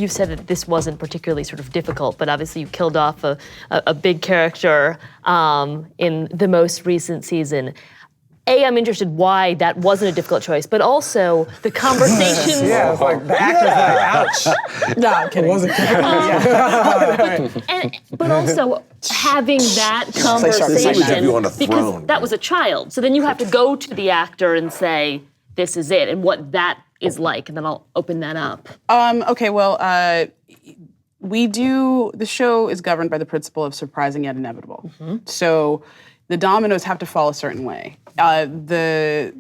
you said that this wasn't particularly sort of difficult, but obviously you killed off a big character in the most recent season. I'm interested why that wasn't a difficult choice, but also the conversations. Yeah, it's like the actor's like, ouch. No, I'm kidding. It wasn't But also having that conversation, because that was a child. So then you have to go to the actor and say, this is it, and what that is like, and then I'll open that up. Okay, well, the show is governed by the principle of surprising yet inevitable. Mm-hmm. So the dominoes have to fall a certain way. The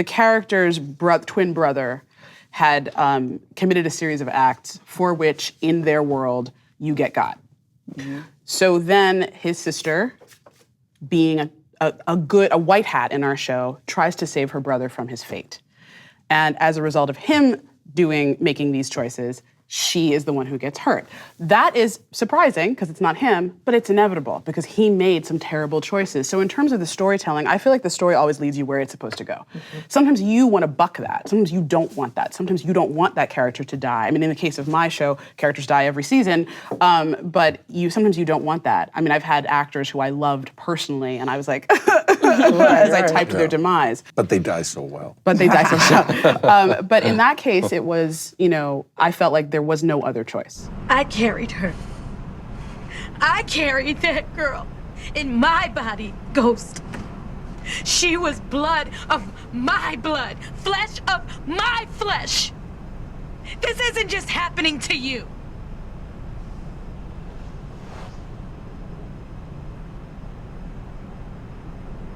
character's twin brother had committed a series of acts for which, in their world, you get got. Mm-hmm. So then his sister, being a white hat in our show, tries to save her brother from his fate. And as a result of him making these choices, she is the one who gets hurt. That is surprising, because it's not him, but it's inevitable, because he made some terrible choices. So in terms of the storytelling, I feel like the story always leads you where it's supposed to go. Mm-hmm. Sometimes you want to buck that. Sometimes you don't want that. Sometimes you don't want that character to die. I mean, in the case of my show, characters die every season, but sometimes you don't want that. I mean, I've had actors who I loved personally, and I was like, as I typed their demise. But they die so well. But in that case, it was, I felt like there was no other choice. I carried her. I carried that girl in my body, Ghost. She was blood of my blood, flesh of my flesh. This isn't just happening to you.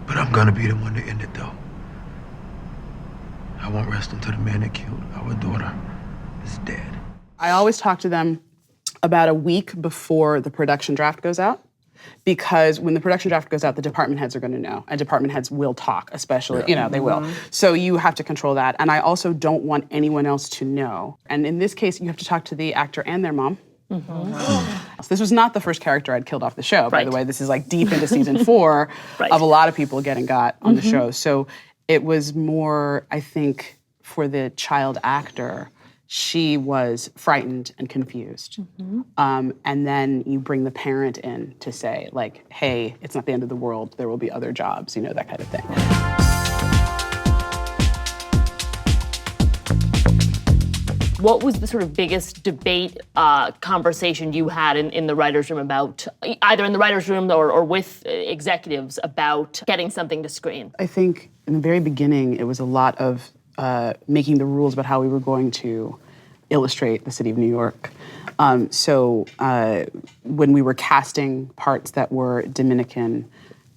But I'm gonna be the one to end it, though. I won't rest until the man that killed our daughter is dead. I always talk to them about a week before the production draft goes out, because when the production draft goes out, the department heads are going to know, and department heads will talk, especially, they will. So you have to control that. And I also don't want anyone else to know. And in this case, you have to talk to the actor and their mom. Mm-hmm. So this was not the first character I'd killed off the show, by the way. This is like deep into season 4 of a lot of people getting got on the show. So it was more, I think, for the child actor, she was frightened and confused. Mm-hmm. And then you bring the parent in to say, like, hey, it's not the end of the world. There will be other jobs, that kind of thing. What was the sort of biggest debate conversation you had in the writer's room about, either in the writer's room or with executives, about getting something to screen? I think in the very beginning, it was a lot of making the rules about how we were going to illustrate the city of New York. So when we were casting parts that were Dominican,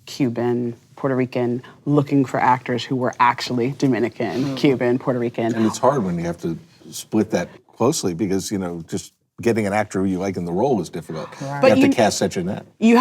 Cuban, Puerto Rican, looking for actors who were actually Dominican, Cuban, Puerto Rican. And it's hard when you have to split that closely, because, just getting an actor who you like in the role is difficult. Right. You have to cast such a net. You do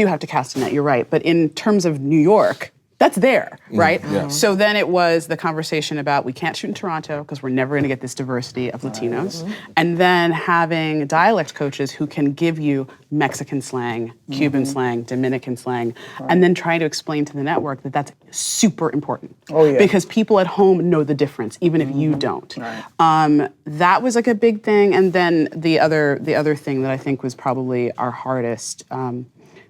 have to cast a net, you're right. But in terms of New York, that's there, right? Yeah. So then it was the conversation about, we can't shoot in Toronto because we're never gonna get this diversity of Latinos. Mm-hmm. And then having dialect coaches who can give you Mexican slang, Cuban slang, Dominican slang, and then trying to explain to the network that that's super important. Oh, yeah. Because people at home know the difference, even if you don't. Right. That was like a big thing. And then the other thing that I think was probably our hardest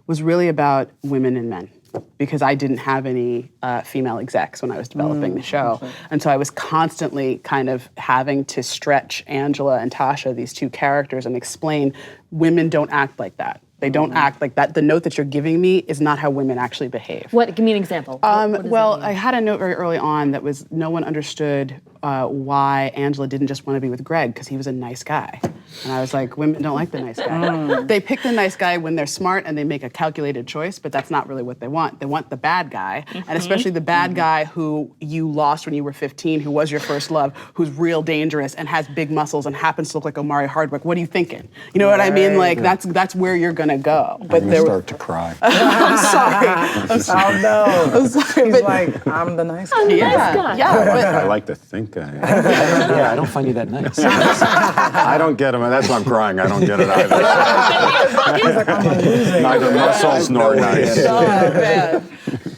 was really about women and men. Because I didn't have any female execs when I was developing the show. And so I was constantly kind of having to stretch Angela and Tasha, these two characters, and explain women don't act like that. They don't act like that. The note that you're giving me is not how women actually behave. Give me an example. Well, I had a note very early on that was no one understood why Angela didn't just want to be with Greg because he was a nice guy. And I was like, women don't like the nice guy. They pick the nice guy when they're smart and they make a calculated choice, but that's not really what they want. They want the bad guy, and especially the bad guy who you lost when you were 15, who was your first love, who's real dangerous and has big muscles and happens to look like Omari Hardwick. What are you thinking? You know what I mean? Like, that's where you're gonna go. But I'm gonna start to cry. I'm sorry. Oh no. I'm sorry. He's like, I'm the nice guy. Yeah. I like to think I am. Yeah, I don't find you that nice. I don't get him, and that's why I'm crying. I don't get it either. He's like, I'm losing. Neither muscles nor nice. Oh, man.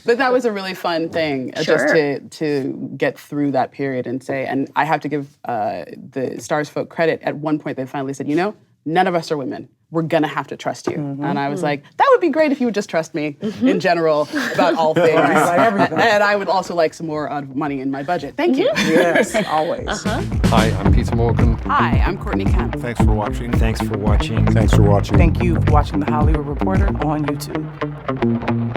But that was a really fun thing, just to get through that period and say, and I have to give the Stars folk credit. At one point, they finally said, none of us are women. We're gonna have to trust you. And I was like, that would be great if you would just trust me in general about all things. And I would also like some more money in my budget. Thank you. Yes, always. Hi, I'm Peter Morgan. Hi, I'm Courtney Kemp. Thanks for watching. Thanks for watching. Thanks for watching. Thank you for watching The Hollywood Reporter on YouTube.